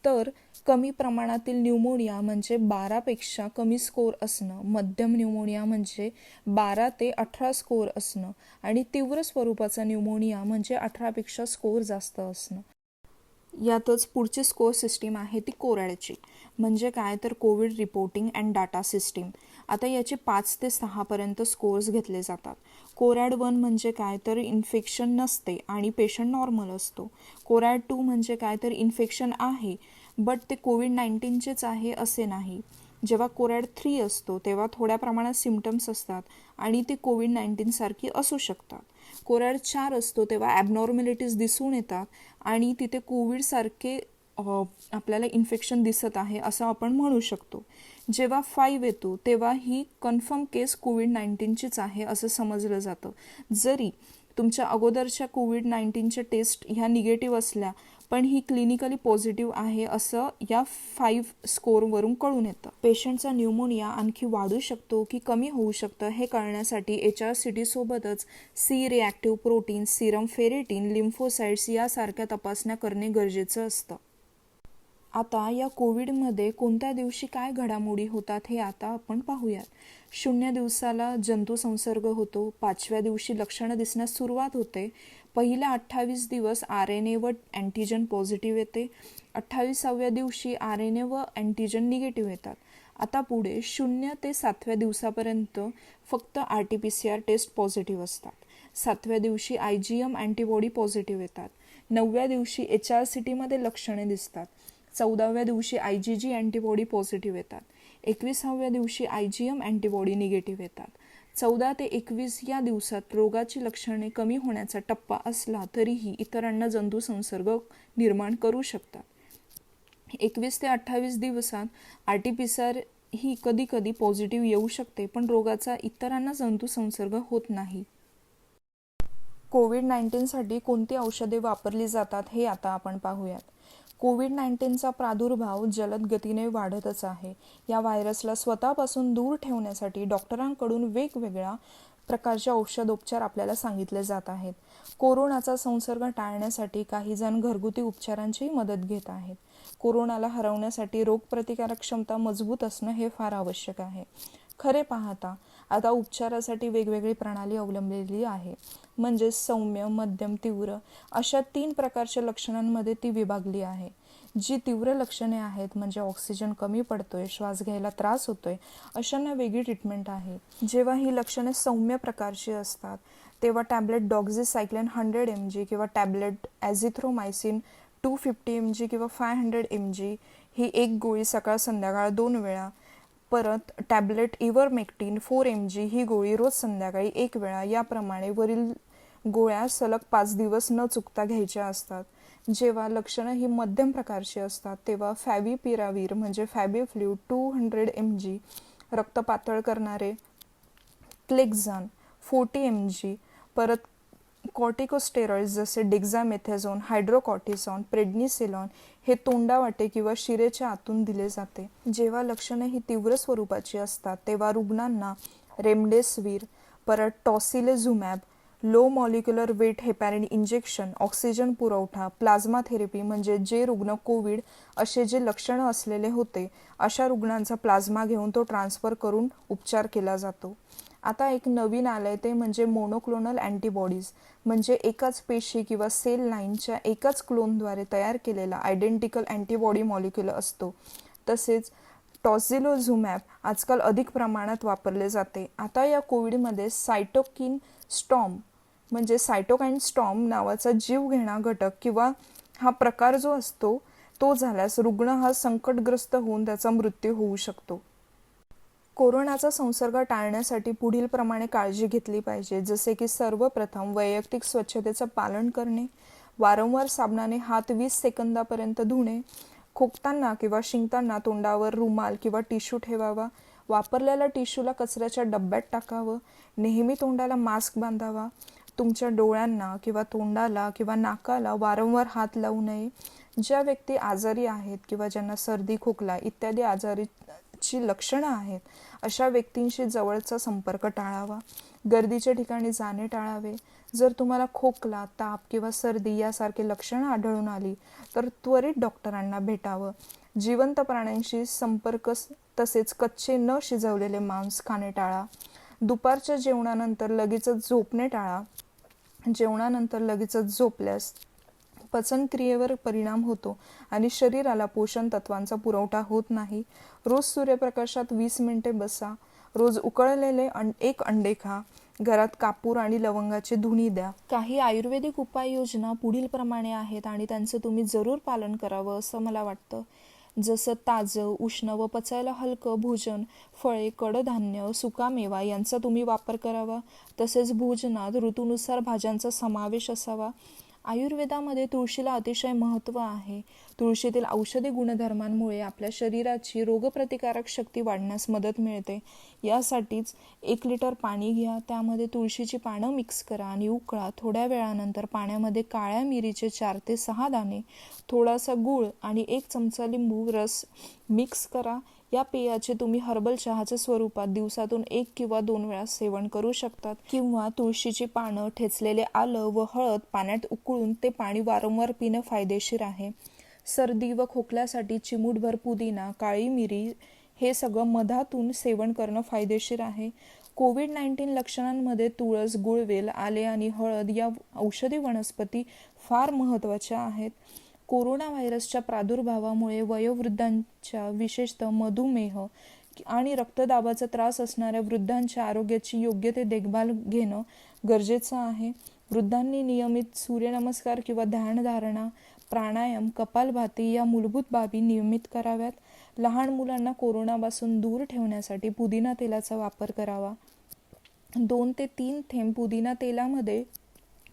तर कमी प्रमाणातील न्यूमोनिया म्हणजे 12 पेक्षा कमी स्कोअर असणं, मध्यम न्यूमोनिया म्हणजे 12 ते 18 स्कोअर असणं आणि तीव्र स्वरूपाचा न्यूमोनिया म्हणजे 18 पेक्षा स्कोअर जास्त असणं. यातच पुढची स्कोअर सिस्टीम आहे ती कोरॅडची. म्हणजे काय तर Covid reporting and data system. आता याचे 5 ते 6 पर्यंत स्कोअर्स घेतले जातात. कोरॅड 1 म्हणजे काय तर इन्फेक्शन नसते आणि पेशंट नॉर्मल असतो. कोरॅड 2 म्हणजे काय तर इन्फेक्शन आहे बट ते कोविड-19चेच आहे असे नाही. जेव्हा कोरॅड 3 असतो तेव्हा थोड्या प्रमाणात सिम्पटम्स असतात आणि ते कोविड-19 सारखी असू शकतात. कोरॅड 4 असतो तेव्हा ॲबनॉर्मॅलिटीज दिसून येतात आणि तिथे कोविडसारखे आपल्याला इन्फेक्शन दिसत आहे असं आपण म्हणू शकतो. जेव्हा 5 येतो तेव्हा ही कन्फर्म केस कोविड-19चीच आहे असं समजलं जातं. जरी तुमच्या अगोदरच्या कोविड-19च्या टेस्ट ह्या निगेटिव्ह असल्या पण ही क्लिनिकली पॉझिटिव्ह आहे असं या 5 स्कोअरवरून कळून येतं. पेशंटचा न्यूमोनिया आणखी वाढू शकतो की कमी होऊ शकतं हे कळण्यासाठी HRCT सोबतच C reactive protein, serum ferritin, lymphocytes यासारख्या तपासण्या करणे गरजेचं असतं. आता या कोविडमध्ये कोणत्या दिवशी काय घडामोडी होतात हे आता आपण पाहूयात. 0 दिवसाला जंतू संसर्ग होतो, 5व्या दिवशी लक्षणं दिसण्यास सुरुवात होते, पहिल्या 28 दिवस RNA व अँटीजन पॉझिटिव्ह येते, 28व्या दिवशी RNA व अँटीजन निगेटिव्ह येतात. आता पुढे 0 ते 7व्या दिवसापर्यंत फक्त RT-PCR टेस्ट पॉझिटिव्ह असतात. 7व्या दिवशी IgM अँटीबॉडी पॉझिटिव्ह येतात. 9व्या दिवशी HRCTमध्ये लक्षणे दिसतात. 14व्या दिवशी IgG अँटीबॉडी पॉझिटिव्ह येतात. 21व्या दिवशी IgM अँटीबॉडी निगेटिव्ह येतात. 14 ते 21 या दिवसात रोगाची लक्षणे कमी होण्याचा टप्पा असला तरीही इतरांना जंतू संसर्ग निर्माण करू शकतात. 21 ते 28 दिवसात RT-PCR ही कधी पॉझिटिव्ह येऊ शकते पण रोगाचा इतरांना जंतू संसर्ग होत नाही. कोविड-19साठी कोणती औषधे वापरली जातात हे आता आपण पाहूयात. कोविड-19चा प्रादुर्भाव जलद गतीने वाढतच आहे. या व्हायरसला स्वतःपासून दूर ठेवण्यासाठी डॉक्टरांकडून वेगवेगळ्या प्रकारचे औषधोपचार आपल्याला सांगितले जात आहेत. कोरोनाचा संसर्ग टाळण्यासाठी काही जण घरगुती उपचारांचीही मदत घेत आहेत. कोरोनाला हरवण्यासाठी रोगप्रतिकारक क्षमता मजबूत असणं हे फार आवश्यक आहे. खरे पाहता आता उपचारासाठी वेगवेगळी प्रणाली अवलंबलेली आहे. म्हणजे सौम्य, मध्यम, तीव्र अशा 3 प्रकारच्या लक्षणांमध्ये ती विभागली आहे. जी तीव्र लक्षणे आहेत म्हणजे ऑक्सिजन कमी पडतोय, श्वास घ्यायला त्रास होतोय अशांना वेगळी ट्रीटमेंट आहे. जेव्हा ही लक्षणे सौम्य प्रकारची असतात तेव्हा टॅबलेट डॉक्झीसायक्लिन 100 mg किंवा टॅबलेट ॲझिथ्रोमायसिन 250 mg किंवा 500 mg ही एक गोळी सकाळ संध्याकाळ 2 वेळा, परत टॅबलेट इव्हरमेक्टिन 4 mg ही गोळी रोज संध्याकाळी 1 वेळा याप्रमाणे वरील गोळ्या सलग 5 दिवस न चुकता घ्यायच्या असतात. जेव्हा लक्षणं ही मध्यम प्रकारची असतात तेव्हा फॅविपिरावीर म्हणजे फॅबिफ्लू 200 mg, रक्त पातळ करणारे क्लेक्झान 40 mg, परत कॉर्टिकोस्टेरॉइड्स जसे डेक्झामेथॅझोन, हायड्रोकॉर्टिसॉन, प्रेडनिसिलॉन हे तोंडावाटे किंवा शिरेच्या आतून दिले जाते. जेव्हा लक्षणे ही तीव्र स्वरूपाची असतात तेव्हा रुग्णांना रेमडेसिवीर, परत tocilizumab, low molecular weight heparin injection, oxygen पुरवठा, प्लाझ्मा थेरपी म्हणजे जे रुग्ण कोविड असे जे लक्षणं असलेले होते अशा रुग्णांचा प्लाझ्मा घेऊन तो ट्रान्सफर करून उपचार केला जातो. आता एक नवीन आलंय ते म्हणजे मोनोक्लोनल अँटीबॉडीज म्हणजे एकाच पेशी किंवा सेल लाईनच्या एकाच क्लोनद्वारे तयार केलेला आयडेंटिकल अँटीबॉडी मॉलिक्युल असतो. तसेच टॉसिलिझुमॅब आजकाल अधिक प्रमाणात वापरले जाते. आता या कोविडमध्ये सायटोकिन स्टॉर्म म्हणजे सायटोकाईन स्टॉर्म नावाचा जीवघेणा घटक किंवा हा प्रकार जो असतो तो झाल्यास रुग्ण हा संकटग्रस्त होऊन त्याचा मृत्यू होऊ शकतो. कोरोनाचा संसर्ग टाळण्यासाठी पुढील प्रमाणे काळजी घेतली पाहिजे. जसे की सर्वप्रथम वैयक्तिक स्वच्छतेचं पालन करणे, वारंवार साबणाने हात 20 सेकंदापर्यंत धुणे, खोकताना किंवा शिंकताना तोंडावर रुमाल किंवा टिश्यू ठेवावा, वापरलेल्या टिश्यूला कचऱ्याच्या डब्यात टाकावं, नेहमी तोंडाला मास्क बांधावा, तुमच्या डोळ्यांना किंवा तोंडाला किंवा नाकाला वारंवार हात लावू नये. ज्या व्यक्ती आजारी आहेत किंवा ज्यांना सर्दी, खोकला इत्यादी आजारीची लक्षणं आहेत अशा व्यक्तींशी जवळचा संपर्क टाळावा. गर्दीच्या ठिकाणी जाणे टाळावे. जर तुम्हाला खोकला, ताप किंवा सर्दी यासारखे लक्षणं आढळून आली तर त्वरित डॉक्टरांना भेटावं. जिवंत प्राण्यांशी संपर्क तसेच कच्चे न शिजवलेले मांस खाणे टाळा. दुपारच्या जेवणानंतर लगेचच झोपणे टाळा. जेवणानंतर लगेचच झोपल्यास पचनक्रियेवर परिणाम होतो आणि शरीराला पोषण तत्वांचा पुरवठा होत नाही. रोज सूर्यप्रकाशात 20 मिनिटे बसा. रोज उकळलेले 1 अंडे खा. घरात कापूर आणि लवंगाची धुणी द्या. काही आयुर्वेदिक उपाययोजना पुढील प्रमाणे आहेत आणि त्यांचं तुम्ही जरूर पालन करावं असं मला वाटतं. जसं ताजं, उष्ण व पचायला हलकं भोजन, फळे, कडधान्य, सुकामेवा यांचा तुम्ही वापर करावा. तसेच भोजनात ऋतूनुसार भाज्यांचा समावेश असावा. आयुर्वेदामध्ये तुळशीला अतिशय महत्त्व आहे. तुळशीतील औषधी गुणधर्मांमुळे आपल्या शरीराची रोगप्रतिकारक शक्ती वाढण्यास मदत मिळते. यासाठीच 1 लिटर पाणी घ्या, त्यामध्ये तुळशीची पानं मिक्स करा आणि उकळा. थोड्या वेळानंतर पाण्यामध्ये काळ्या मिरीचे 4 ते 6 दाणे, थोडासा गूळ आणि 1 चमचा लिंबू रस मिक्स करा. या पेयाचे तुम्ही हर्बल चहाच्या स्वरूपात दिवसातून 1 किंवा 2 वेळा सेवन करू शकतात. किंवा तुळशीची पानं, ठेचलेले आलं व हळद पाण्यात उकळून ते पाणी वारंवार पिणं फायदेशीर आहे. सर्दी व खोकल्यासाठी चिमूटभर पुदिना, काळी मिरी हे सगळं मधातून सेवन करणं फायदेशीर आहे. कोविड-19 लक्षणांमध्ये तुळस, गुळवेल, आले आणि हळद या औषधी वनस्पती फार महत्त्वाच्या आहेत. कोरोना व्हायरसच्या प्रादुर्भावामुळे वयोवृद्धांच्या, विशेषतः मधुमेह आणि रक्तदाबाचा त्रास असणाऱ्या वृद्धांच्या आरोग्याची योग्य ते देखभाल घेणं गरजेचं आहे. वृद्धांनी नियमित सूर्यनमस्कार किंवा ध्यानधारणा, प्राणायाम, कपालभाती या मूलभूत बाबी नियमित कराव्यात. लहान मुलांना कोरोनापासून दूर ठेवण्यासाठी पुदिना तेलाचा वापर करावा. 2 ते 3 थेंब पुदिना तेलामध्ये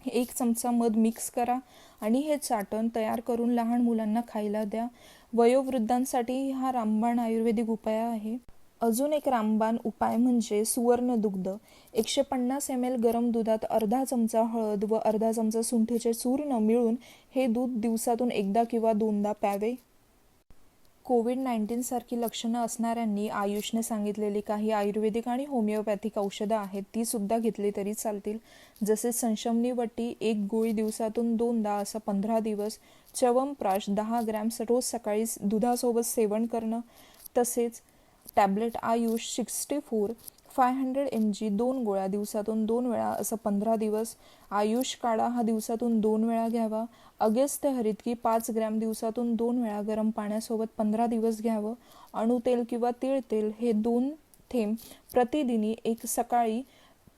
1 चमचा मध मिक्स करा आणि हे चाटण तयार करून लहान मुलांना खायला द्या. वयोवृद्धांसाठी हा रामबाण आयुर्वेदिक उपाय आहे. अजून एक रामबाण उपाय म्हणजे सुवर्ण दुग्ध. 150 ml गरम दुधात अर्धा चमचा हळद व अर्धा चमचा सुंठीचे चूर्ण मिळून हे दूध दिवसातून 1दा किंवा 2दा प्यावे. कोविड-19 सारखी लक्षणं असणाऱ्यांनी आयुषने सांगितलेली काही आयुर्वेदिक आणि होमिओपॅथिक औषधं आहेत, ती सुद्धा घेतली तरी चालतील. जसे संशमनीवटी 1 गोळी दिवसातून 2दा असं 15 दिवस, च्यवनप्राश 10 ग्रॅम रोज सकाळी दुधासोबत सेवन करणं. तसेच टॅबलेट आयुष 64 500 mg 2 गोळ्या दिवसातून 2 वेळा असं 15 दिवस. आयुष काढा हा दिवसातून 2 वेळा घ्यावा. अगस्त्य हरितकी 5 ग्रॅम दिवसातून 2 वेळा गरम पाण्यासोबत 15 दिवस घ्यावं. अणुतेल किंवा तिळतेल हे 2 थेंब प्रतिदिनी एक सकाळी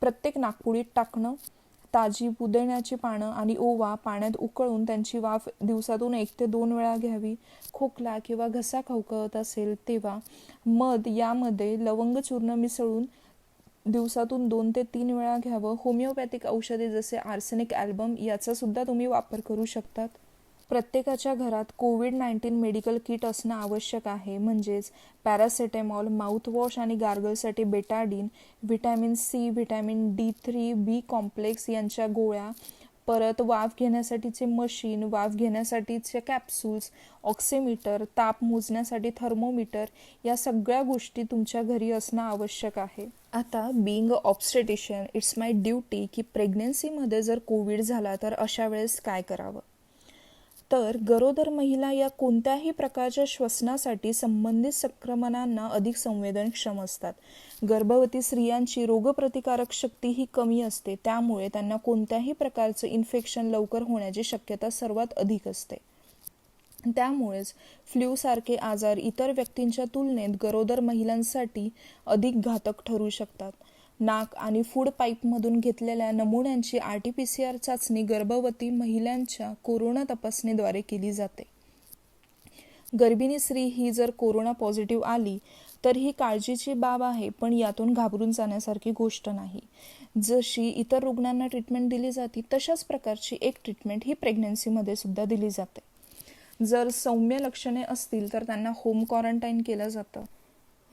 प्रत्येक नाकपुडीत टाकणं. ताजी पुदिन्याची पानं आणि ओवा पाण्यात उकळून त्यांची वाफ दिवसातून 1 ते 2 वेळा घ्यावी. खोकला किंवा घसा खवखवत असेल तेव्हा मध यामध्ये लवंग चूर्ण मिसळून दिवसातून 2 ते 3 वेळा घ्यावं. होमिओपॅथिक औषधे जसे आर्सेनिक अल्बम याचा सुद्धा तुम्ही वापर करू शकतात. प्रत्येकाच्या घरात कोविड-19 मेडिकल किट असणं आवश्यक आहे. म्हणजेच पॅरासेटेमॉल, माउथवॉश आणि गार्गलसाठी betadine, vitamin C, vitamin D3, B complex यांच्या गोळ्या, परत वाफ घेण्यासाठीचे मशीन, वाफ घेण्यासाठीचे कॅप्सूल्स, ऑक्सिमीटर, ताप मोजण्यासाठी थर्मोमीटर या सगळ्या गोष्टी तुमच्या घरी असणं आवश्यक आहे. आता being a obstetrician it's my duty की प्रेग्नन्सीमध्ये जर कोविड झाला तर अशा वेळेस काय करावं. तर गरोदर महिला या कोणत्याही प्रकारच्या श्वसनासाठी संबंधित संक्रमणांना अधिक संवेदनक्षम असतात. गर्भवती स्त्रियांची रोगप्रतिकारक शक्ती ही कमी असते, त्यामुळे त्यांना कोणत्याही प्रकारचं इन्फेक्शन लवकर होण्याची शक्यता सर्वात अधिक असते. त्यामुळेच फ्ल्यूसारखे आजार इतर व्यक्तींच्या तुलनेत गरोदर महिलांसाठी अधिक घातक ठरू शकतात. नाक आणि फूड पाईपमधून घेतलेल्या नमुन्यांची RT-PCR चाचणी गर्भवती महिलांच्या कोरोना तपासणीद्वारे केली जाते. गर्भिणी स्त्री ही जर कोरोना पॉझिटिव्ह आली तर ही काळजीची बाब आहे, पण यातून घाबरून जाण्यासारखी गोष्ट नाही. जशी इतर रुग्णांना ट्रीटमेंट दिली जाते तशाच प्रकारची एक ट्रीटमेंट ही प्रेग्नन्सीमध्ये सुद्धा दिली जाते. जर सौम्य लक्षणे असतील तर त्यांना होम क्वारंटाईन केलं जातं.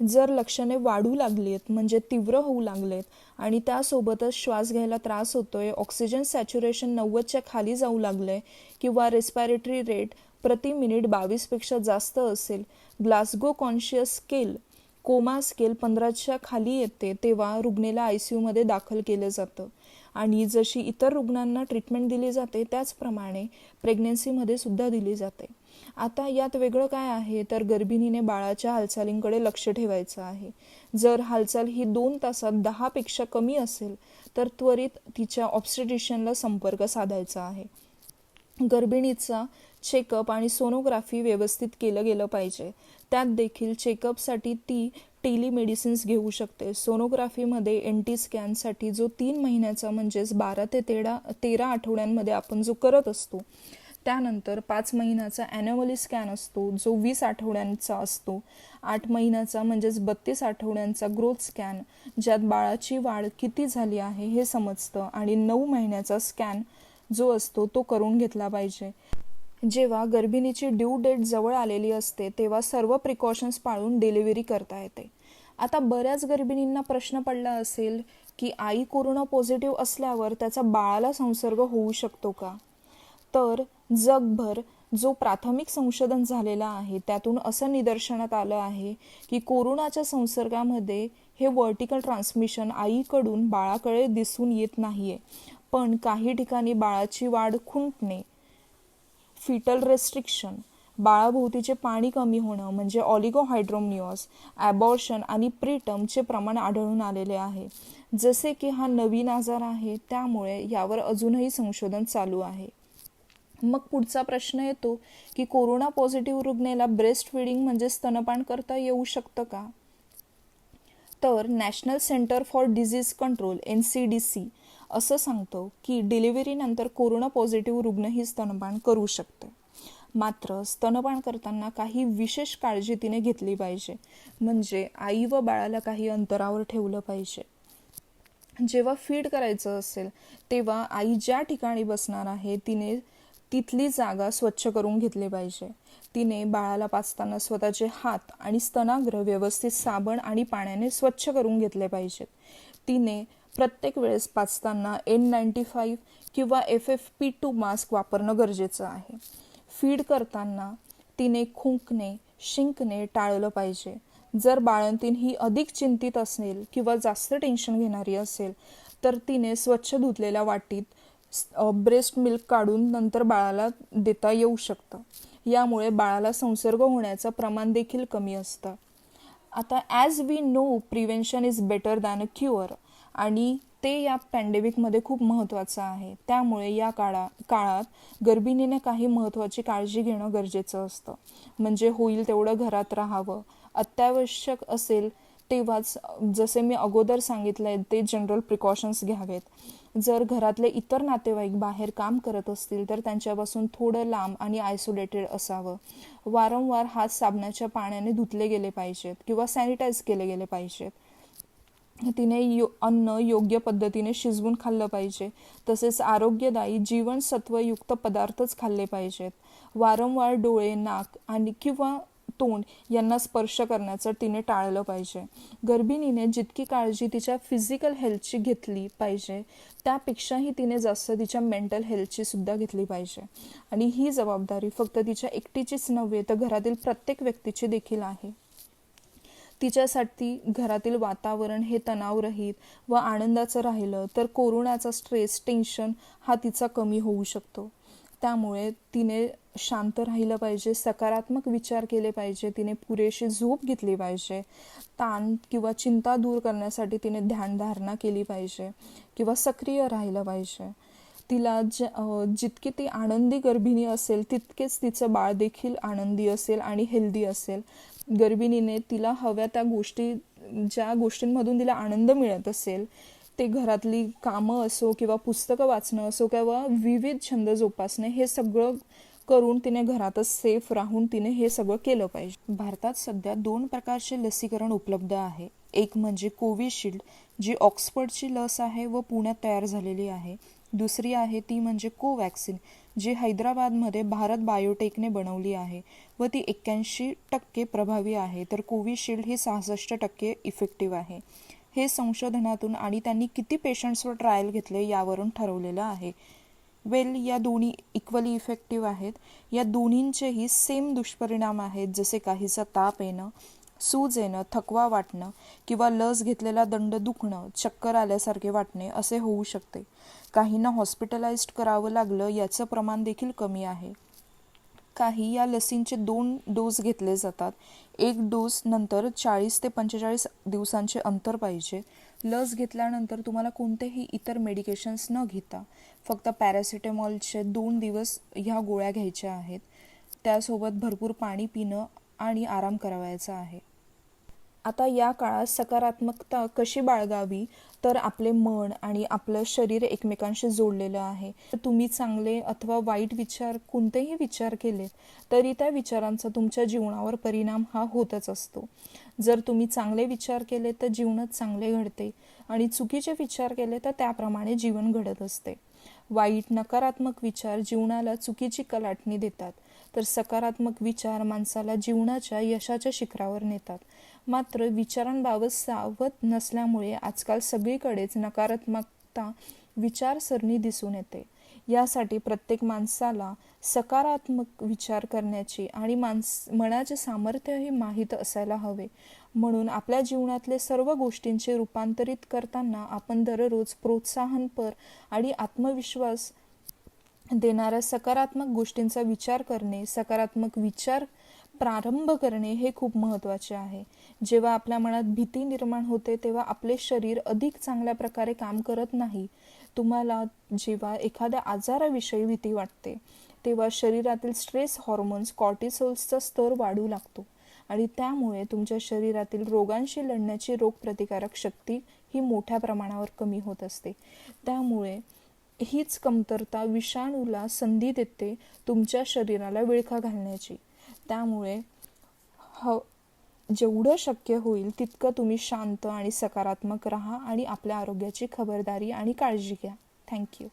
जर लक्षणे वाढू लागलीत म्हणजे तीव्र होऊ लागलेत आणि त्यासोबतच श्वास घ्यायला त्रास होतोय, ऑक्सिजन सॅच्युरेशन 90च्या खाली जाऊ लागलंय किंवा रेस्पिरेटरी रेट प्रति मिनिट 22पेक्षा जास्त असेल, Glasgow conscious scale, coma scale 15च्या खाली येते, तेव्हा रुग्णाला ICUमध्ये दाखल केलं जातं. आणि जशी इतर रुग्णांना ट्रीटमेंट दिली जाते त्याचप्रमाणे प्रेग्नन्सीमध्ये सुद्धा दिली जाते. आता यात वेगळं काय आहे तर गर्भिणीने बाळाच्या हालचालींकडे लक्ष ठेवायचं आहे. जर हालचाल ही 2 तासात 10 पेक्षा कमी असेल तर त्वरित तिच्या ऑब्स्टेटिशियनला संपर्क साधायचा आहे. गर्भिणीचा चेकअप आणि सोनोग्राफी व्यवस्थित केलं गेलं पाहिजे. त्यात देखील चेकअपसाठी ती टेलिमेडिसिन्स घेऊ शकते. सोनोग्राफीमध्ये NT स्कॅनसाठी जो 3 महिन्याचा म्हणजेच 12 ते 13 आठवड्यांमध्ये आपण जो करत असतो, त्यानंतर 5 महिन्याचा ॲन्युअली स्कॅन असतो जो 20 आठवड्यांचा असतो, 8 महिन्याचा म्हणजेच 32 आठवड्यांचा ग्रोथ स्कॅन ज्यात बाळाची वाढ किती झाली आहे हे समजतं, आणि 9 महिन्याचा स्कॅन जो असतो तो करून घेतला पाहिजे. जेव्हा गर्भिणीची ड्यू डेट जवळ आलेली असते तेव्हा सर्व प्रिकॉशन्स पाळून डिलिव्हरी करता येते. आता बऱ्याच गर्भिणींना प्रश्न पडला असेल की आई कोरोना पॉझिटिव्ह असल्यावर त्याचा बाळाला संसर्ग होऊ शकतो का? तर जगभर जो प्राथमिक संशोधन झालेला आहे त्यातून असं निदर्शनात आलं आहे की कोरोनाच्या संसर्गामध्ये हे व्हर्टिकल ट्रान्समिशन आईकडून बाळाकडे दिसून येत नाहीये, पण काही ठिकाणी बाळाची वाढ खुंटणे, फिटल रेस्ट्रिक्शन, बाळाभोवतीचे पाणी कमी होणं म्हणजे ऑलिगोहायड्रोमनिओस, ॲबॉर्शन आणि प्रीटर्मचे प्रमाण आढळून आलेले आहे. जसे की हा नवीन आजार आहे त्यामुळे यावर अजूनही संशोधन चालू आहे. मग पुढचा प्रश्न येतो की कोरोना पॉझिटिव्ह रुग्णाला ब्रेस्ट फीडिंग म्हणजे स्तनपान करता येऊ शकतं का? तर national centre for disease control NCDC असं सांगतो की डिलिव्हरीनंतर कोरोना पॉझिटिव्ह रुग्ण ही स्तनपान करू शकते. मात्र स्तनपान करताना काही विशेष काळजी तिने घेतली पाहिजे, म्हणजे आई व बाळाला काही अंतरावर ठेवलं पाहिजे. जेव्हा फीड करायचं असेल तेव्हा आई ज्या ठिकाणी बसणार आहे तिने तिथली जागा स्वच्छ करून घेतली पाहिजे. तिने बाळाला पाजताना स्वतःचे हात आणि स्तनाग्र व्यवस्थित साबण आणि पाण्याने स्वच्छ करून घेतले पाहिजेत. तिने प्रत्येक वेळेस पाजताना N95 किंवा FFP2 मास्क वापरणं गरजेचं आहे. फीड करताना तिने खुंकणे, शिंकणे टाळलं पाहिजे. जर बाळंतीण ही अधिक चिंतित असेल किंवा जास्त टेन्शन घेणारी असेल तर तिने स्वच्छ धुतलेल्या वाटीत ब्रेस्ट मिल्क काढून नंतर बाळाला देता येऊ शकतं. यामुळे बाळाला संसर्ग होण्याचं प्रमाण देखील कमी असतं. आता as we know prevention is better than a cure, आणि ते या पॅन्डेमिकमध्ये खूप महत्त्वाचं आहे. त्यामुळे या काळात गर्भिणीने काही महत्त्वाची काळजी घेणं गरजेचं असतं. म्हणजे होईल तेवढं घरात राहावं, अत्यावश्यक असेल तेव्हाच जसे मी अगोदर सांगितलंय ते जनरल प्रिकॉशन्स घ्यावेत. जर घरातले इतर नातेवाईक बाहेर काम करत असतील तर त्यांच्यापासून थोडं लांब आणि आयसोलेटेड असावं. वारंवार हात साबणाच्या पाण्याने धुतले गेले पाहिजेत किंवा सॅनिटाईज केले गेले पाहिजेत. तिने अन्न योग्य पद्धतीने शिजवून खाल्लं पाहिजे. तसेच आरोग्यदायी जीवनसत्वयुक्त पदार्थच खाल्ले पाहिजेत. वारंवार डोळे, नाक आणि किंवा तोंड यांना स्पर्श करण्याचं तिने टाळलं पाहिजे. गर्भिणीने जितकी काळजी तिच्या फिजिकल हेल्थची घेतली पाहिजे त्यापेक्षाही तिने जास्त तिच्या मेंटल हेल्थची सुद्धा घेतली पाहिजे. आणि ही जबाबदारी फक्त तिच्या एकटीचीच नव्हे तर घरातील प्रत्येक व्यक्तीची देखील आहे. तिच्यासाठी घरातील वातावरण हे तणावरहित व आनंदाचं राहिलं तर कोरोनाचा स्ट्रेस, टेन्शन हा तिचा कमी होऊ शकतो. त्यामुळे तिने शांत राहिलं पाहिजे, सकारात्मक विचार केले पाहिजे, तिने पुरेशी झोप घेतली पाहिजे, ताण किंवा चिंता दूर करण्यासाठी तिने ध्यानधारणा केली पाहिजे किंवा सक्रिय राहिलं पाहिजे. तिला जितकी ती आनंदी गर्भिणी असेल तितकेच तिचं बाळ देखील आनंदी असेल आणि हेल्दी असेल. गर्भिणीने तिला हव्या त्या गोष्टी, ज्या गोष्टींमधून तिला आनंद मिळत असेल, ते घरातली कामं असो किंवा पुस्तकं वाचणं असो किंवा विविध छंद जोपासणे, हे सगळं करून तिने घरातच सेफ राहून तिने हे सगळं केलं पाहिजे. भारतात सध्या 2 प्रकारचे लसीकरण उपलब्ध आहे. एक म्हणजे कोविशिल्ड, जी ऑक्सफर्डची लस आहे व पुण्यात तयार झालेली आहे. दुसरी आहे ती म्हणजे कोवॅक्सिन, जी हैदराबादमध्ये भारत बायोटेकने बनवली आहे व ती 81% प्रभावी आहे, तर कोविशिल्ड ही 66% इफेक्टिव्ह आहे. हे संशोधनातून आणि त्यांनी किती पेशंट्सवर ट्रायल घेतले यावरून ठरवलेलं आहे. या दोन्ही इक्वली इफेक्टिव्ह आहेत. या दोन्हींचेही सेम दुष्परिणाम आहेत, जसे काहीसा ताप येणं, सूज येणं, थकवा वाटणं किंवा लस घेतलेला दंड दुखणं, चक्कर आल्यासारखे वाटणे असे होऊ शकते. काहींना हॉस्पिटलाइज्ड करावं लागलं याचं प्रमाण देखील कमी आहे. काही या लसींचे 2 डोस घेतले जातात. एक डोस नंतर 40 ते 45 दिवसांचे अंतर पाहिजे. लस घेतल्यानंतर तुम्हाला कोणतेही इतर मेडिकेशन्स न घेता फक्त पॅरासिटेमॉलचे 2 दिवस ह्या गोळ्या घ्यायच्या आहेत. त्यासोबत भरपूर पाणी पिणं आणि आराम करावायचा आहे. आता या काळात सकारात्मकता कशी बाळगावी, तर आपले मन आणि आपलं शरीर एकमेकांशी जोडलेलं आहे. तुम्ही चांगले अथवा वाईट विचार कोणतेही विचार केले तरी त्या विचारांचा तुमच्या जीवनावर परिणाम हा होतच असतो. जर तुम्ही चांगले विचार केले तर जीवनात चांगले घडते आणि चुकीचे विचार केले तर त्याप्रमाणे जीवन घडत असते. वाईट नकारात्मक विचार जीवनाला चुकीची कलाटणी देतात, तर सकारात्मक विचार माणसाला जीवनाच्या यशाच्या शिखरावर नेतात. मात्र विचारांबाबत सावध नसल्यामुळे आजकाल सगळीकडेच नकारात्मकता विचारसरणी दिसून येते. यासाठी प्रत्येक माणसाला सकारात्मक विचार करण्याची आणि मनाचे सामर्थ्यही माहीत असायला हवे. म्हणून आपल्या जीवनातले सर्व गोष्टींचे रूपांतरित करताना आपण दररोज प्रोत्साहनपर आणि आत्मविश्वास देणाऱ्या सकारात्मक गोष्टींचा विचार करणे, सकारात्मक विचार प्रारंभ करणे हे खूप महत्त्वाचे आहे. जेव्हा आपल्या मनात भीती निर्माण होते तेव्हा आपले शरीर अधिक चांगल्या प्रकारे काम करत नाही. तुम्हाला जेव्हा एखाद्या आजाराविषयी भीती वाटते तेव्हा शरीरातील स्ट्रेस हॉर्मोन्स कॉर्टिसोल्सचा स्तर वाढू लागतो आणि त्यामुळे तुमच्या शरीरातील रोगांशी लढण्याची रोगप्रतिकारक शक्ती ही मोठ्या प्रमाणावर कमी होत असते. त्यामुळे हीच कमतरता विषाणूला संधी देते तुमच्या शरीराला विळखा घालण्याची. त्यामुळे जेवढं शक्य होईल तितकं तुम्ही शांत आणि सकारात्मक राहा आणि आपल्या आरोग्याची खबरदारी आणि काळजी घ्या. थँक्यू.